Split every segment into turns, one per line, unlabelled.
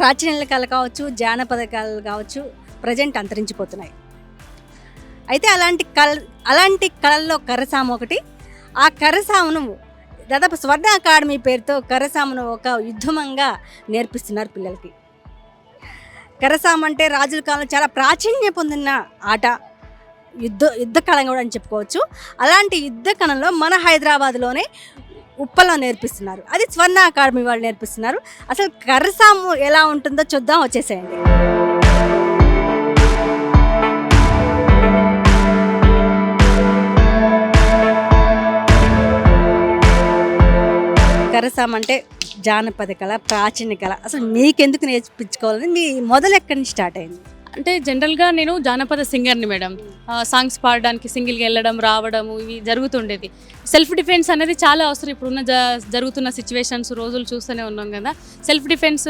ప్రాచీన కళలు కావచ్చు, జానపద కళలు కావచ్చు ప్రజెంట్ అంతరించిపోతున్నాయి. అయితే అలాంటి కళల్లో కర్రసాము ఒకటి. ఆ కర్రసామును దాదాపు స్వర్ణ అకాడమీ పేరుతో కర్రసామును ఒక యుద్ధమంగా నేర్పిస్తున్నారు పిల్లలకి. కర్రసాము అంటే రాజుల కాలంలో చాలా ప్రాచుర్యం పొందిన ఆట, యుద్ధ కళ కూడా అని చెప్పుకోవచ్చు. అలాంటి యుద్ధ కళలో మన హైదరాబాద్లోనే ఉప్పల్లో నేర్పిస్తున్నారు. అది స్వర్ణ అకాడమీ వాళ్ళు నేర్పిస్తున్నారు. అసలు కర్రసాము ఎలా ఉంటుందో చూద్దాం, వచ్చేసేయండి. కర్రసాము అంటే జానపద కళ, ప్రాచీన కళ. అసలు మీకెందుకు నేర్పించుకోవాలని మీ మొదలు ఎక్కడి నుంచి స్టార్ట్ అయింది?
అంటే జనరల్గా నేను జానపద సింగర్ని మేడం. సాంగ్స్ పాడడానికి సింగిల్గా వెళ్ళడం రావడము ఇవి జరుగుతుండేది. సెల్ఫ్ డిఫెన్స్ అనేది చాలా అవసరం. ఇప్పుడున్న జరుగుతున్న సిచ్యువేషన్స్ రోజులు చూస్తూనే ఉన్నాం కదా. సెల్ఫ్ డిఫెన్స్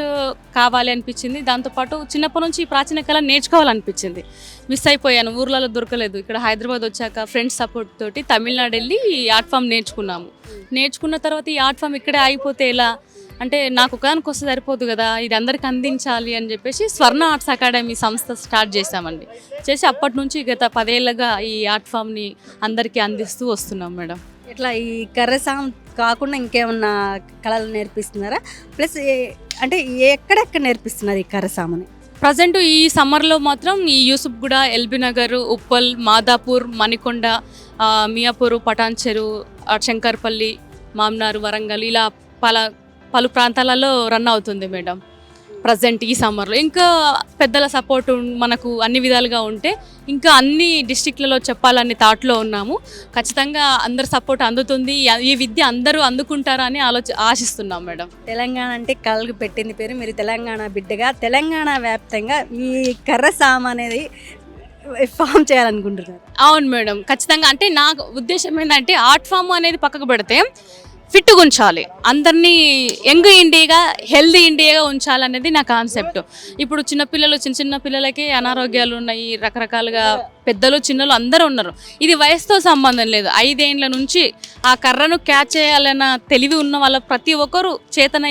కావాలి అనిపించింది. దాంతోపాటు చిన్నప్పటి నుంచి ఈ ప్రాచీన కళ నేర్చుకోవాలనిపించింది. మిస్ అయిపోయాను, ఊర్లలో దొరకలేదు. ఇక్కడ హైదరాబాద్ వచ్చాక ఫ్రెండ్స్ సపోర్ట్ తోటి తమిళనాడు వెళ్ళి ఈ ఆర్ట్ ఫామ్ నేర్చుకున్నాము. నేర్చుకున్న తర్వాత ఈ ఆర్ట్ ఫామ్ ఇక్కడే అయిపోతే ఎలా అంటే నాకు ఒకదానికి వస్తే సరిపోదు కదా, ఇది అందరికి అందించాలి అని చెప్పేసి స్వర్ణ ఆర్ట్స్ అకాడమీ సంస్థ స్టార్ట్ చేశామండి. చేసి అప్పటి నుంచి గత 10 ఏళ్ళగా ఈ ఆర్ట్ ఫామ్ని అందరికీ అందిస్తూ వస్తున్నాం మేడం.
ఇట్లా ఈ కర్రసాము కాకుండా ఇంకేమన్నా కళలు నేర్పిస్తున్నారా? ప్లస్ అంటే ఎక్కడెక్కడ నేర్పిస్తున్నారు ఈ కర్రసాముని?
ప్రజెంట్ ఈ సమ్మర్లో మాత్రం ఈ యూసుఫ్గూడ, ఎల్బీ నగర్, ఉప్పల్, మాదాపూర్, మణికొండ, మియాపూర్, పటాన్ చెరు, శంకర్పల్లి, మామ్నారు, వరంగల్ ఇలా పలు ప్రాంతాలలో రన్ అవుతుంది మేడం ప్రజెంట్ ఈ సమ్మర్లో. ఇంకా పెద్దల సపోర్ట్ మనకు అన్ని విధాలుగా ఉంటే ఇంకా అన్ని డిస్ట్రిక్ట్లలో చెప్పాలని థాట్లో ఉన్నాము. ఖచ్చితంగా అందరు సపోర్ట్ అందుతుంది. ఈ విద్య అందరూ అందుకుంటారని ఆశిస్తున్నాం మేడం.
తెలంగాణ అంటే కళకు పెట్టింది పేరు. మీరు తెలంగాణ బిడ్డగా తెలంగాణ వ్యాప్తంగా ఈ కర్రసాము అనేది ఫామ్ చేయాలనుకుంటున్నారు?
అవును మేడం, ఖచ్చితంగా. అంటే నా ఉద్దేశం ఏంటంటే ఆర్ట్ ఫామ్ అనేది పక్కకు పెడితే ఫిట్గా ఉంచాలి, అందరినీ యంగ్ ఇండియాగా హెల్దీ ఇండియాగా ఉంచాలనేది నా కాన్సెప్ట్. ఇప్పుడు చిన్నపిల్లలు చిన్న పిల్లలకి అనారోగ్యాలు ఉన్నాయి, రకరకాలుగా పెద్దలు చిన్నలు అందరూ ఉన్నారు. ఇది వయసుతో సంబంధం లేదు. 5 ఏళ్ళ నుంచి ఆ కర్రను క్యాచ్ చేయాలన్న తెలివి ఉన్న వాళ్ళ ప్రతి ఒక్కరు చేతన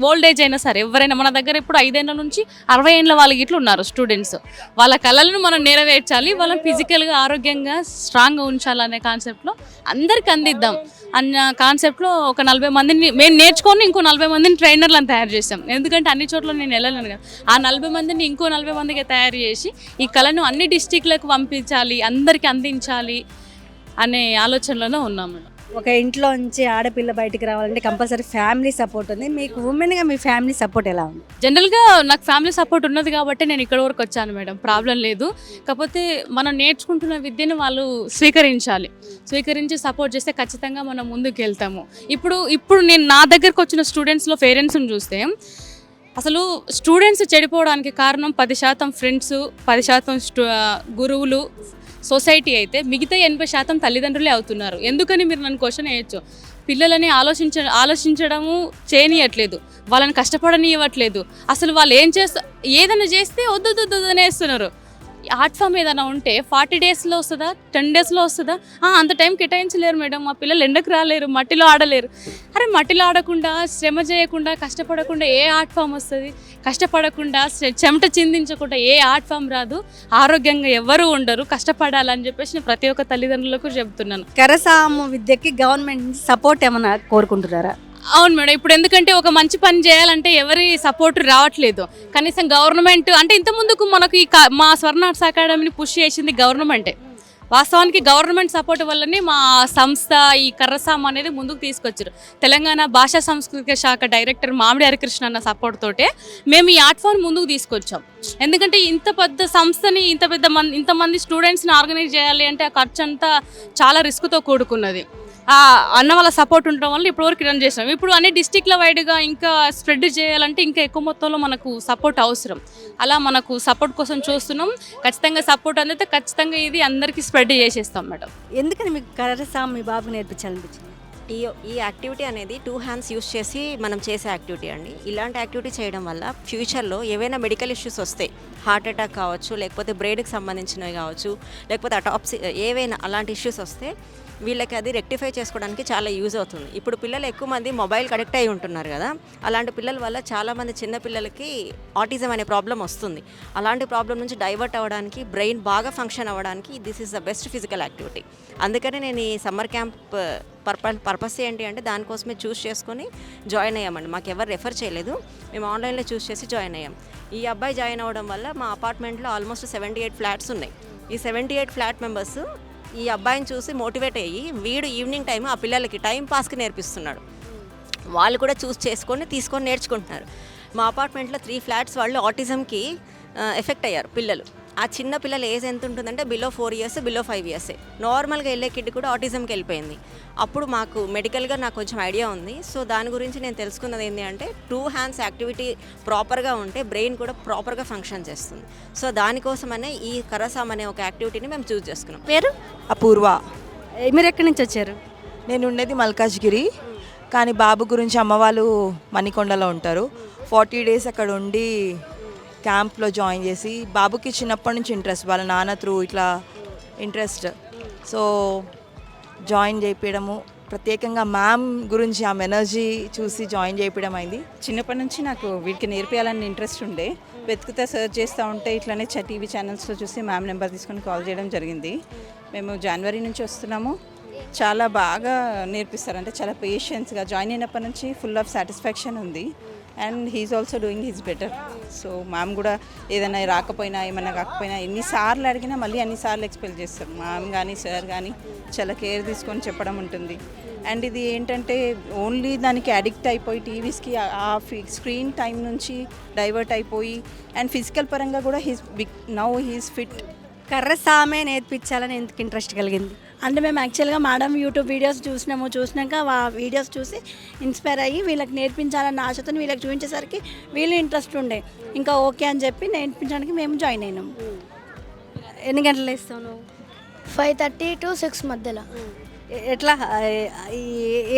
ఓల్డ్ ఏజ్ అయినా సరే ఎవరైనా మన దగ్గర ఇప్పుడు 5 ఏళ్ళ నుంచి 60 ఏళ్ళ వాళ్ళకి ఇట్లా ఉన్నారు స్టూడెంట్స్. వాళ్ళ కళలను మనం నెరవేర్చాలి, వాళ్ళని ఫిజికల్గా ఆరోగ్యంగా స్ట్రాంగ్గా ఉంచాలనే కాన్సెప్ట్లో అందరికి అందిద్దాం అన్న కాన్సెప్ట్లో ఒక 40 మందిని మేము నేర్చుకొని ఇంకో 40 మందిని ట్రైనర్లను తయారు చేసాం. ఎందుకంటే అన్ని చోట్ల నేను వెళ్ళలేను కదా. ఆ 40 మందిని ఇంకో 40 మందికి తయారు చేసి ఈ కళను అన్ని డిస్టిక్లకు పంపించాలి, అందరికీ అందించాలి అనే ఆలోచనలోనే ఉన్నాం మేడం.
ఒక ఇంట్లో నుంచి ఆడపిల్ల బయటికి రావాలంటే కంపల్సరీ ఫ్యామిలీ సపోర్ట్ ఉంది. మీకు ఉమెన్గా మీ ఫ్యామిలీ సపోర్ట్ ఎలా ఉంది?
జనరల్గా నాకు ఫ్యామిలీ సపోర్ట్ ఉన్నది కాబట్టి నేను ఇక్కడ వరకు వచ్చాను మేడం, ప్రాబ్లం లేదు. కాకపోతే మనం నేర్చుకుంటున్న విద్యను వాళ్ళు స్వీకరించి సపోర్ట్ చేస్తే ఖచ్చితంగా మనం ముందుకు వెళ్తాము. ఇప్పుడు నేను నా దగ్గరకు వచ్చిన స్టూడెంట్స్లో పేరెంట్స్ని చూస్తే అసలు స్టూడెంట్స్ చెడిపోవడానికి కారణం 10% ఫ్రెండ్స్, 10% గురువులు, సొసైటీ అయితే మిగతా 80% తల్లిదండ్రులే అవుతున్నారు. ఎందుకని మీరు నన్ను క్వశ్చన్ వేయచ్చు. పిల్లలని ఆలోచించడము చేయనియట్లేదు, వాళ్ళని కష్టపడనివ్వట్లేదు. అసలు వాళ్ళు ఏదైనా చేస్తే వద్దు అనేస్తున్నారు. ఆర్ట్ ఫామ్ ఏదైనా ఉంటే 40 డేస్లో వస్తుందా, 10 డేస్లో వస్తుందా? అంత టైం కేటాయించలేరు మేడం. మా పిల్లలు ఎండకు రాలేరు, మట్టిలో ఆడలేరు. అరే మట్టిలో ఆడకుండా, శ్రమ చేయకుండా, కష్టపడకుండా ఏ ఆర్ట్ ఫామ్ వస్తుంది? కష్టపడకుండా, చెమట చిందించకుండా ఏ ఆర్ట్ ఫామ్ రాదు. ఆరోగ్యంగా ఎవరు ఉండరు. కష్టపడాలని చెప్పేసి నేను ప్రతి ఒక్క తల్లిదండ్రులకు చెప్తున్నాను.
కర్రసాము విద్యకి గవర్నమెంట్ సపోర్ట్ ఏమైనా కోరుకుంటున్నారా?
అవును మేడం, ఇప్పుడు ఎందుకంటే ఒక మంచి పని చేయాలంటే ఎవరి సపోర్ట్ రావట్లేదు. కనీసం గవర్నమెంట్ అంటే ఇంతకుముందుకు మనకు మా స్వర్ణ ఆర్ట్స్ అకాడమీని పుష్ చేసింది గవర్నమెంటే. వాస్తవానికి గవర్నమెంట్ సపోర్ట్ వల్లనే మా సంస్థ ఈ కర్రసాము అనేది ముందుకు తీసుకొచ్చారు. తెలంగాణ భాషా సాంస్కృతిక శాఖ డైరెక్టర్ మామిడి హరికృష్ణ అన్న సపోర్ట్ తోటే మేము ఈ ఆర్ట్ ఫామ్ ముందుకు తీసుకొచ్చాం. ఎందుకంటే ఇంత పెద్ద సంస్థని ఇంతమంది స్టూడెంట్స్ని ఆర్గనైజ్ చేయాలి అంటే ఆ ఖర్చు అంతా చాలా రిస్క్తో కూడుకున్నది. అన్న వాళ్ళ సపోర్ట్ ఉండడం వల్ల ఇప్పటివరకు రన్ చేసాం. ఇప్పుడు అన్ని డిస్టిక్ల వైడ్గా ఇంకా స్ప్రెడ్ చేయాలంటే ఇంకా ఎక్కువ మొత్తంలో మనకు సపోర్ట్ అవసరం. అలా మనకు సపోర్ట్ కోసం చూస్తున్నాం. ఖచ్చితంగా సపోర్ట్ అందితే ఖచ్చితంగా ఇది అందరికీ స్ప్రెడ్ చేసేస్తాం మేడం.
ఎందుకని మీకు కర్రసాము మీ బాబుకి నేర్పించాలనిపించింది?
ఈ యాక్టివిటీ అనేది 2 హ్యాండ్స్ యూస్ చేసి మనం చేసే యాక్టివిటీ అండి. ఇలాంటి యాక్టివిటీ చేయడం వల్ల ఫ్యూచర్లో ఏవైనా మెడికల్ ఇష్యూస్ వస్తాయి, హార్ట్ అటాక్ కావచ్చు, లేకపోతే బ్రెయిన్కి సంబంధించినవి కావచ్చు, లేకపోతే అటాప్సీ ఏవైనా అలాంటి ఇష్యూస్ వస్తే వీళ్ళకి అది రెక్టిఫై చేసుకోవడానికి చాలా యూజ్ అవుతుంది. ఇప్పుడు పిల్లలు ఎక్కువ మంది మొబైల్కి అడిక్ట్ అయి ఉంటున్నారు కదా, అలాంటి పిల్లల వల్ల చాలామంది చిన్న పిల్లలకి ఆటిజం అనే ప్రాబ్లం వస్తుంది. అలాంటి ప్రాబ్లం నుంచి డైవర్ట్ అవ్వడానికి, బ్రెయిన్ బాగా ఫంక్షన్ అవ్వడానికి this is the best physical activity. అందుకని నేను ఈ సమ్మర్ క్యాంప్ పర్పస్ ఏంటి అంటే దానికోసమే చూస్ చేసుకొని జాయిన్ అయ్యామండి. మాకు ఎవరు రెఫర్ చేయలేదు, మేము ఆన్లైన్లో చూస్ చేసి జాయిన్ అయ్యాం. ఈ అబ్బాయి జాయిన్ అవ్వడం వల్ల మా అపార్ట్మెంట్లో ఆల్మోస్ట్ 78 ఫ్లాట్స్ ఉన్నాయి. ఈ 78 ఫ్లాట్ మెంబర్స్ ఈ అబ్బాయిని చూసి మోటివేట్ అయ్యి వీడు ఈవినింగ్ టైం ఆ పిల్లలకి టైం పాస్కి నేర్పిస్తున్నాడు. వాళ్ళు కూడా చూస్ చేసుకొని తీసుకొని నేర్చుకుంటున్నారు. మా అపార్ట్మెంట్లో 3 ఫ్లాట్స్ వాళ్ళు ఆటిజంకి ఎఫెక్ట్ అయ్యారు పిల్లలు. ఆ చిన్న పిల్లల ఏజ్ ఎంత ఉంటుందంటే బిలో 4 ఇయర్స్, బిలో 5 ఇయర్సే. నార్మల్గా వెళ్ళే కిడ్ కూడా ఆటిజంకి వెళ్ళిపోయింది. అప్పుడు మాకు మెడికల్గా నాకు కొంచెం ఐడియా ఉంది. సో దాని గురించి నేను తెలుసుకున్నది ఏంటి అంటే 2 హ్యాండ్స్ యాక్టివిటీ ప్రాపర్గా ఉంటే బ్రెయిన్ కూడా ప్రాపర్గా ఫంక్షన్ చేస్తుంది. సో దానికోసమనే ఈ కరసామ్ అనే ఒక యాక్టివిటీని మేము చూస్ చేసుకున్నాం.
పేరు
అపూర్వ.
మీరు ఎక్కడి నుంచి వచ్చారు?
నేను ఉండేది మల్కాజ్గిరి, కానీ బాబు గురించి అమ్మ వాళ్ళు మణికొండలో ఉంటారు. 40 డేస్ అక్కడ ఉండి క్యాంప్లో జాయిన్ చేసి బాబుకి చిన్నప్పటి నుంచి ఇంట్రెస్ట్, వాళ్ళ నాన్న త్రూ ఇట్లా ఇంట్రెస్ట్, సో జాయిన్ చేయించడము. ప్రత్యేకంగా మ్యామ్ గురించి ఆమె ఎనర్జీ చూసి జాయిన్ చేయించడం అయింది.
చిన్నప్పటి నుంచి నాకు వీటికి నేర్పించాలని ఇంట్రెస్ట్ ఉండే, వెతుకుతా సర్చ్ చేస్తూ ఉంటే ఇట్లానే టీవీ ఛానల్స్లో చూసి మ్యామ్ నెంబర్ తీసుకొని కాల్ చేయడం జరిగింది. మేము జనవరి నుంచి వస్తున్నాము. చాలా బాగా నేర్పిస్తారు, అంటే చాలా పేషెన్స్గా. జాయిన్ అయినప్పటి నుంచి ఫుల్ ఆఫ్ సాటిస్ఫాక్షన్ ఉంది. And he is also doing his better. So ma'am కూడా ఏదైనా రాకపోయినా ఏమైనా కాకపోయినా ఎన్నిసార్లు అడిగినా మళ్ళీ అన్నిసార్లు ఎక్స్ప్లెయిన్ చేస్తారు. మ్యామ్ కానీ సార్ కానీ చాలా కేర్ తీసుకొని చెప్పడం ఉంటుంది. అండ్ ఇది ఏంటంటే ఓన్లీ దానికి అడిక్ట్ అయిపోయి టీవీస్కి ఆ స్క్రీన్ టైం నుంచి డైవర్ట్ అయిపోయి అండ్ ఫిజికల్ పరంగా కూడా నౌ హీస్ ఫిట్.
కర్రసామే నేర్పించాలని ఎందుకు ఇంట్రెస్ట్ కలిగింది?
అంటే మేము యాక్చువల్గా మేడం యూట్యూబ్ వీడియోస్ చూసినాక ఆ వీడియోస్ చూసి ఇన్స్పైర్ అయ్యి వీళ్ళకి నేర్పించాలన్న ఆశతో వీళ్ళకి చూపించేసరికి వీళ్ళు ఇంట్రెస్ట్ ఉండే, ఇంకా ఓకే అని చెప్పి నేర్పించడానికి మేము జాయిన్ అయినాము.
ఎన్ని గంటలు వేస్తావు నువ్వు?
5:30 to 6 మధ్యలో.
ఎట్లా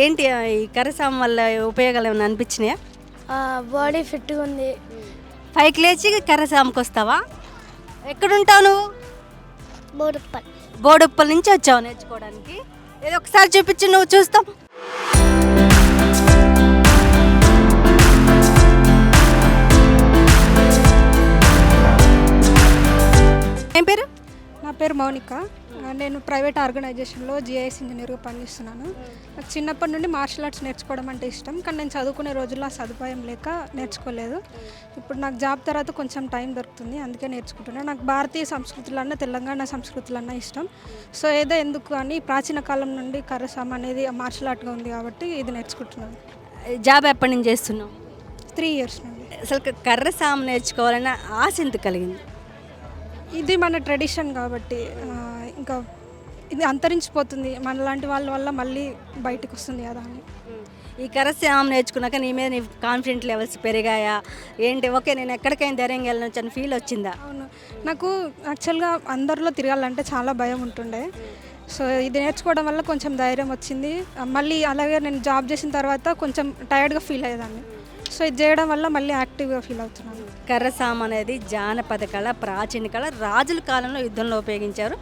ఏంటి ఈ కర్రసాం వల్ల ఉపయోగాలు ఏమైనా అనిపించినాయా?
బాడీ ఫిట్గా ఉంది.
5కి లేచి కర్రసాంకి వస్తావా? ఎక్కడుంటావు నువ్వు? బోడుప్పల్ నుంచి వచ్చావు నేర్చుకోవడానికి. ఏదో ఒకసారి చూపించి నువ్వు చూస్తాం. ఏం పేరు?
నా పేరు మౌనిక. నేను ప్రైవేట్ ఆర్గనైజేషన్లో జిఐఎస్ ఇంజనీర్గా పనిచేస్తున్నాను. నాకు చిన్నప్పటి నుండి మార్షల్ ఆర్ట్స్ నేర్చుకోవడం అంటే ఇష్టం, కానీ నేను చదువుకునే రోజుల్లో ఆ సదుపాయం లేక నేర్చుకోలేదు. ఇప్పుడు నాకు జాబ్ తర్వాత కొంచెం టైం దొరుకుతుంది, అందుకే నేర్చుకుంటున్నాను. నాకు భారతీయ సంస్కృతులన్నా తెలంగాణ సంస్కృతులన్నా ఇష్టం. సో ఏదో ఎందుకు అని ప్రాచీన కాలం నుండి కర్రసామ్ అనేది మార్షల్ ఆర్ట్గా ఉంది కాబట్టి ఇది నేర్చుకుంటున్నాను.
జాబ్ ఎప్పటి నుంచి చేస్తున్నావు?
3 years నుండి.
అసలు కర్రసాం నేర్చుకోవాలన్న ఆశ ఎందుకు కలిగింది?
ఇది మన ట్రెడిషన్ కాబట్టి ఇంకా ఇది అంతరించిపోతుంది, మనలాంటి వాళ్ళ వల్ల మళ్ళీ బయటకు వస్తుంది కదా అని.
ఈ కరస్యాం నేర్చుకున్నాక నీ మీద నీ కాన్ఫిడెంట్ లెవెల్స్ పెరిగాయా ఏంటి? ఓకే నేను ఎక్కడికైనా ధైర్యంగా వెళ్ళొచ్చు అని ఫీల్ వచ్చిందా?
అవును, నాకు యాక్చువల్గా అందరిలో తిరగాలంటే చాలా భయం ఉంటుండే. సో ఇది నేర్చుకోవడం వల్ల కొంచెం ధైర్యం వచ్చింది. మళ్ళీ అలాగే నేను జాబ్ చేసిన తర్వాత కొంచెం టైర్డ్గా ఫీల్ అయ్యేదాన్ని. సో ఇది చేయడం వల్ల మళ్ళీ యాక్టివ్గా ఫీల్ అవుతున్నాను.
కర్రసాం అనేది జానపద కళ, ప్రాచీన కళ, రాజుల కాలంలో యుద్ధంలో ఉపయోగించారు.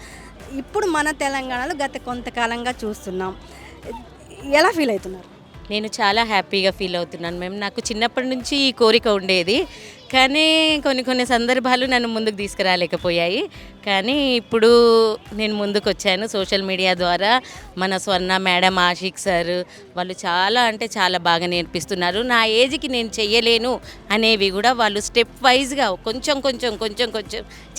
ఇప్పుడు మన తెలంగాణలో గత కొంతకాలంగా చూస్తున్నాం. ఎలా ఫీల్ అవుతున్నారు?
నేను చాలా హ్యాపీగా ఫీల్ అవుతున్నాను మ్యామ్. నాకు చిన్నప్పటి నుంచి ఈ కోరిక ఉండేది, కానీ కొన్ని సందర్భాలు నన్ను ముందుకు తీసుకురాలేకపోయాయి. కానీ ఇప్పుడు నేను ముందుకు వచ్చాను సోషల్ మీడియా ద్వారా. మన స్వర్ణ మేడం, ఆషిక్ సార్ వాళ్ళు చాలా అంటే చాలా బాగా నేర్పిస్తున్నారు. నా ఏజ్కి నేను చెయ్యలేను అనేవి కూడా వాళ్ళు స్టెప్ వైజ్గా కొంచెం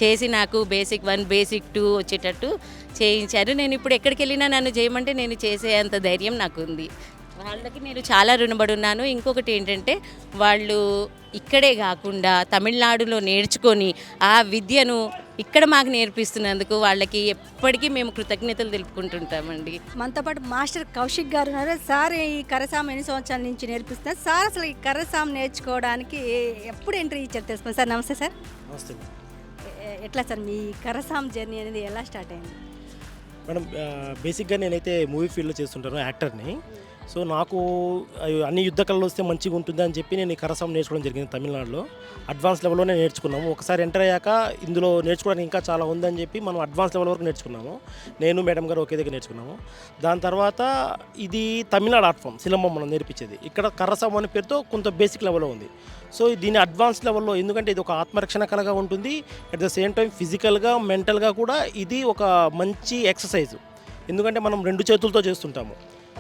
చేసి నాకు బేసిక్ 1, బేసిక్ 2 వచ్చేటట్టు చేయించారు. నేను ఇప్పుడు ఎక్కడికి వెళ్ళినా నన్ను చేయమంటే నేను చేసేంత ధైర్యం నాకు ఉంది. వాళ్ళకి నేను చాలా రుణపడి ఉన్నాను. ఇంకొకటి ఏంటంటే వాళ్ళు ఇక్కడే కాకుండా తమిళనాడులో నేర్చుకొని ఆ విద్యను ఇక్కడ మాకు నేర్పిస్తున్నందుకు వాళ్ళకి ఎప్పటికీ మేము కృతజ్ఞతలు తెలుపుకుంటుంటామండి.
మనతో పాటు మాస్టర్ కౌశిక్ గారు ఉన్నారు. సార్ ఈ కర్రసాం ఎన్ని సంవత్సరాల నుంచి నేర్పిస్తున్నారు? సార్ అసలు ఈ కర్రసాం నేర్చుకోవడానికి ఎప్పుడు ఎంట్రీ ఇచ్చారు తెలుసుకోండి సార్. నమస్తే సార్.
నమస్తే
ఎట్లా సార్ మీ కర్రసాం జర్నీ అనేది ఎలా స్టార్ట్ అయింది?
మేడం, బేసిక్గా నేనైతే మూవీ ఫీల్డ్లో చేస్తుంటాను, యాక్టర్ని. సో నాకు అన్ని యుద్ధ కళలు వస్తే మంచిగా ఉంటుంది అని చెప్పి నేను ఈ కరసాం నేర్చుకోవడం జరిగింది తమిళనాడులో. అడ్వాన్స్ లెవెల్లోనే నేర్చుకున్నాము. ఒకసారి ఎంటర్ అయ్యాక ఇందులో నేర్చుకోవడానికి ఇంకా చాలా ఉందని చెప్పి మనం అడ్వాన్స్ లెవెల్ వరకు నేర్చుకున్నాము. నేను మేడం గారు ఒకే దగ్గర నేర్చుకున్నాము. దాని తర్వాత ఇది తమిళనాడు ఆర్ట్ ఫామ్ సిలంబం మనం నేర్పించేది. ఇక్కడ కర్రసాం అనే పేరుతో కొంత బేసిక్ లెవెల్లో ఉంది. సో దీని అడ్వాన్స్ లెవెల్లో, ఎందుకంటే ఇది ఒక ఆత్మరక్షణ కళగా ఉంటుంది, అట్ ద సేమ్ టైం ఫిజికల్గా మెంటల్గా కూడా ఇది ఒక మంచి ఎక్సర్సైజ్. ఎందుకంటే మనం 2 చేతులతో చేస్తుంటాము.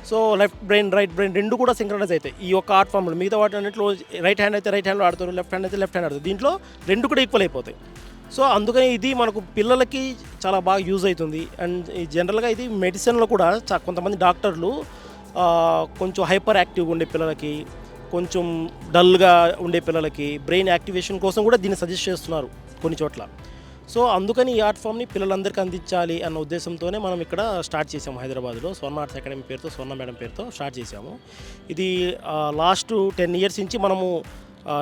So left brain right brain 2 కూడా సింక్రనైజ్ అవుతాయి ఈ యొక్క ఆర్ట్ ఫామ్లో. మిగతా వాటి అన్నింటిలో రైట్ హ్యాండ్ అయితే రైట్ హ్యాండ్లో ఆడతారు, లెఫ్ట్ హ్యాండ్ అయితే లెఫ్ట్ హ్యాండ్ ఆడతారు. దీంట్లో 2 కూడా ఈక్వల్ అయిపోతాయి. సో అందుకని ఇది మనకు పిల్లలకి చాలా బాగా యూజ్ అవుతుంది. అండ్ ఈ జనరల్గా ఇది మెడిసిన్లో కూడా కొంతమంది డాక్టర్లు కొంచెం హైపర్ యాక్టివ్గా ఉండే పిల్లలకి, కొంచెం డల్గా ఉండే పిల్లలకి బ్రెయిన్ యాక్టివేషన్ కోసం కూడా దీన్ని సజెస్ట్ చేస్తున్నారు కొన్ని చోట్ల. సో అందుకని ఈ ఆర్ట్ ఫామ్ని పిల్లలందరికీ అందించాలి అన్న ఉద్దేశంతోనే మనం ఇక్కడ స్టార్ట్ చేసాము హైదరాబాద్లో. స్వర్ణ ఆర్ట్స్ అకాడమీ పేరుతో, స్వర్ణ మేడం పేరుతో స్టార్ట్ చేసాము. ఇది లాస్ట్ 10 years నుంచి మనము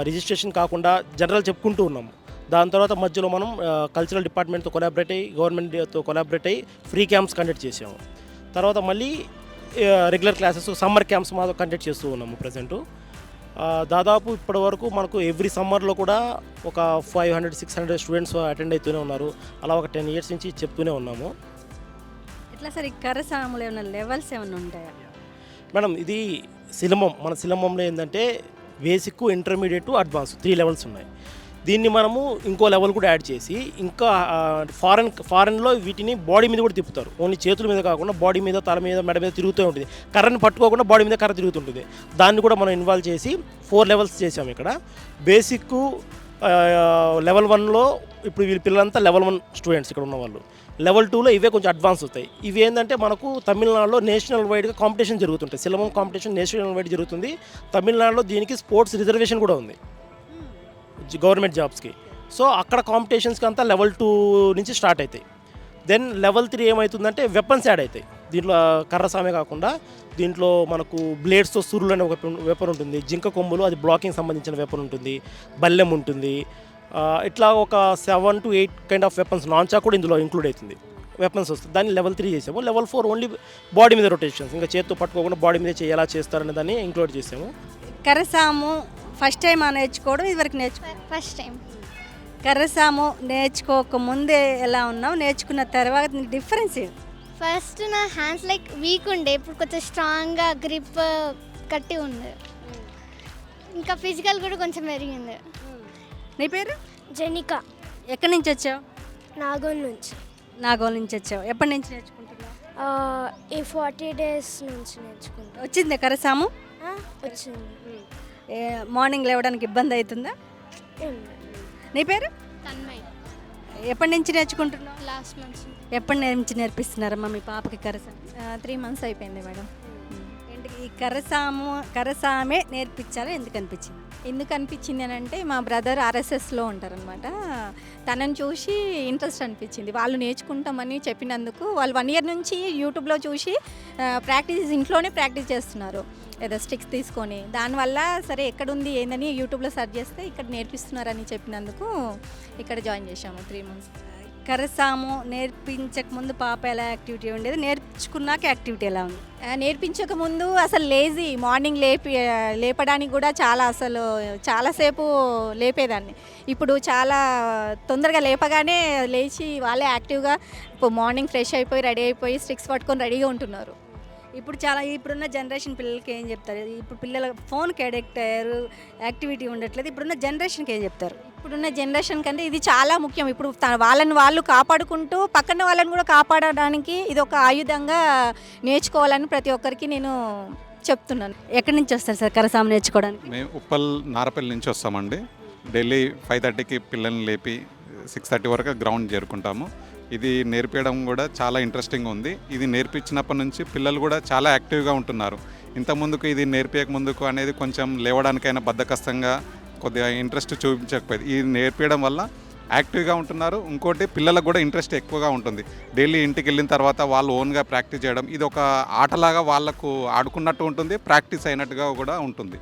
రిజిస్ట్రేషన్ కాకుండా జనరల్ చెప్పుకుంటూ ఉన్నాము. దాని తర్వాత మధ్యలో మనం కల్చరల్ డిపార్ట్మెంట్తో కొలాబరేట్ అయ్యి, గవర్నమెంట్తో కొలాబరేట్ అయ్యి ఫ్రీ క్యాంప్స్ కండక్ట్ చేసాము. తర్వాత మళ్ళీ రెగ్యులర్ క్లాసెస్, సమ్మర్ క్యాంప్స్ మాతో కండక్ట్ చేస్తూ ఉన్నాము ప్రజెంటు. దాదాపు ఇప్పటి వరకు మనకు ఎవ్రీ సమ్మర్లో కూడా ఒక 500-600 స్టూడెంట్స్ అటెండ్ అవుతూనే ఉన్నారు. అలా ఒక 10 years నుంచి చెప్తూనే ఉన్నాము.
ఎట్లా సార్ ఈ కర్రసాములు ఏమైనా లెవెల్స్ ఏమైనా ఉంటాయా?
మేడం ఇది సిలంబం. మన సిలంబంలో ఏంటంటే బేసిక్, ఇంటర్మీడియట్, అడ్వాన్స్ 3 levels ఉన్నాయి. దీన్ని మనము ఇంకో లెవెల్ కూడా యాడ్ చేసి ఇంకా ఫారెన్లో వీటిని బాడీ మీద కూడా తిప్పుతారు. ఓన్లీ చేతుల మీద కాకుండా బాడీ మీద, తల మీద, మెడ మీద తిరుగుతూ ఉంటుంది. కర్రని పట్టుకోకుండా బాడీ మీద కర్ర తిరుగుతుంటుంది. దాన్ని కూడా మనం ఇన్వాల్వ్ చేసి 4 levels చేసాము ఇక్కడ. బేసిక్ లెవెల్ 1లో ఇప్పుడు వీళ్ళ పిల్లలంతా లెవెల్ 1 స్టూడెంట్స్ ఇక్కడ ఉన్నవాళ్ళు. లెవెల్ 2లో ఇవే కొంచెం అడ్వాన్స్ అవుతాయి. ఇవి ఏంటంటే మనకు తమిళనాడులో నేషనల్ వైడ్గా కాంపిటీషన్ జరుగుతుంటాయి. సిలబం కాంపిటీషన్ నేషనల్ వైడ్ జరుగుతుంది. తమిళనాడులో దీనికి స్పోర్ట్స్ రిజర్వేషన్ కూడా ఉంది గవర్నమెంట్ జాబ్స్కి. సో అక్కడ కాంపిటీషన్స్కి అంతా లెవెల్ 2 నుంచి స్టార్ట్ అవుతాయి. దెన్ లెవెల్ 3 ఏమవుతుందంటే వెపన్స్ యాడ్ అవుతాయి. దీంట్లో కర్రసామే కాకుండా దీంట్లో మనకు బ్లేడ్స్తో సురులు అనే ఒక వెపన్ ఉంటుంది, జింక కొమ్ములు అది బ్లాకింగ్ సంబంధించిన వెపన్ ఉంటుంది, బల్లెం ఉంటుంది. ఇట్లా ఒక 7 to 8 కైండ్ ఆఫ్ వెపన్స్, నాన్చా కూడా ఇందులో ఇంక్లూడ్ అవుతుంది. వెపన్స్ వస్తుంది. దాన్ని లెవెల్ 3 చేసాము. లెవెల్ 4 ఓన్లీ బాడీ మీద రొటేషన్స్, ఇంకా చేతితో పట్టుకోకుండా బాడీ మీద ఎలా చేస్తారనే దాన్ని ఇంక్లూడ్ చేసాము.
కర్రసాము ఫస్ట్ టైం నేర్చుకోవడం, ఇదివరకు
ఫస్ట్ టైం.
కర్రసాము నేర్చుకోక ముందే ఎలా ఉన్నావు, నేర్చుకున్న తర్వాత డిఫరెన్స్ ఏంటి?
ఫస్ట్ నా హ్యాండ్స్ లైక్ వీక్ ఉండే, ఇప్పుడు కొంచెం స్ట్రాంగ్గా గ్రిప్ కట్టి ఉంది. ఇంకా ఫిజికల్ కూడా కొంచెం పెరిగింది.
నీ పేరు?
జెనిక.
ఎక్కడి నుంచి వచ్చావు?
నాగోల్ నుంచి.
నాగోల్ నుంచి వచ్చావు. ఎప్పటి నుంచి నేర్చుకుంటున్నావు?
ఈ 40 days నుంచి నేర్చుకుంటా.
వచ్చింది కర్రసాము?
వచ్చింది.
మార్నింగ్ లేవడానికి ఇబ్బంది అవుతుందా? నీ పేరు?
తన్మయ్.
ఎప్పటి నుంచి నేర్చుకుంటున్నావు?
Last month.
ఎప్పటి నుంచి నేర్పిస్తున్నారమ్మా మీ పాపకి కర్రసాము?
3 months అయిపోయింది మేడం.
ఏంటి ఈ కర్రసామే నేర్పించాలి ఎందుకు అనిపించింది?
ఎందుకు అనిపించింది అని అంటే మా బ్రదర్ ఆర్ఎస్ఎస్లో ఉంటారనమాట. తనని చూసి ఇంట్రెస్ట్ అనిపించింది. వాళ్ళు నేర్చుకుంటామని చెప్పినందుకు వాళ్ళు 1 year నుంచి యూట్యూబ్లో చూసి ఇంట్లోనే ప్రాక్టీస్ చేస్తున్నారు, ఏదో స్టిక్స్ తీసుకొని. దానివల్ల సరే ఎక్కడుంది ఏందని యూట్యూబ్లో సెర్చ్ చేస్తే ఇక్కడ నేర్పిస్తున్నారని చెప్పినందుకు ఇక్కడ జాయిన్ చేశాము 3 months.
కర్రసాము నేర్పించక ముందు పాప ఎలా యాక్టివిటీ ఉండేది, నేర్చుకున్నాక యాక్టివిటీ ఎలా ఉంది?
నేర్పించక ముందు అసలు లేజీ, మార్నింగ్ లేపడానికి కూడా చాలాసేపు లేపేదాన్ని. ఇప్పుడు చాలా తొందరగా లేపగానే లేచి వాళ్ళే యాక్టివ్గా ఇప్పుడు మార్నింగ్ ఫ్రెష్ అయిపోయి రెడీ అయిపోయి స్టిక్స్ పట్టుకొని రెడీగా ఉంటున్నారు.
ఇప్పుడున్న జనరేషన్ పిల్లలకి ఏం చెప్తారు? ఇప్పుడు పిల్లలు ఫోన్కి అడిక్ట్ అయ్యారు, యాక్టివిటీ ఉండట్లేదు. ఇప్పుడున్న జనరేషన్కి ఏం చెప్తారు?
ఇప్పుడున్న జనరేషన్ కంటే ఇది చాలా ముఖ్యం. ఇప్పుడు వాళ్ళని వాళ్ళు కాపాడుకుంటూ పక్కన వాళ్ళని కూడా కాపాడడానికి ఇది ఒక ఆయుధంగా నేర్చుకోవాలని ప్రతి ఒక్కరికి నేను చెప్తున్నాను.
ఎక్కడి నుంచి వస్తారు సార్ కర్రసాము నేర్చుకోవడానికి?
మేము ఉప్పల్ నారపల్లి నుంచి వస్తామండి. డైలీ 5:30కి పిల్లల్ని లేపి 6:30 వరకు గ్రౌండ్ చేరుకుంటాము. ఇది నేర్పించడం కూడా చాలా ఇంట్రెస్టింగ్ ఉంది. ఇది నేర్పించినప్పటి నుంచి పిల్లలు కూడా చాలా యాక్టివ్గా ఉంటున్నారు. ఇంతకుముందుకు ఇది నేర్పించక ముందుకు అనేది కొంచెం లేవడానికైనా బద్ధకస్తంగా కొద్దిగా ఇంట్రెస్ట్ చూపించకపోయేది. ఇది నేర్పించడం వల్ల యాక్టివ్గా ఉంటున్నారు. ఇంకోటి పిల్లలకు కూడా ఇంట్రెస్ట్ ఎక్కువగా ఉంటుంది. డైలీ ఇంటికి వెళ్ళిన తర్వాత వాళ్ళు ఓన్గా ప్రాక్టీస్ చేయడం, ఇది ఒక ఆటలాగా వాళ్ళకు ఆడుకున్నట్టు ఉంటుంది, ప్రాక్టీస్ అయినట్టుగా కూడా ఉంటుంది.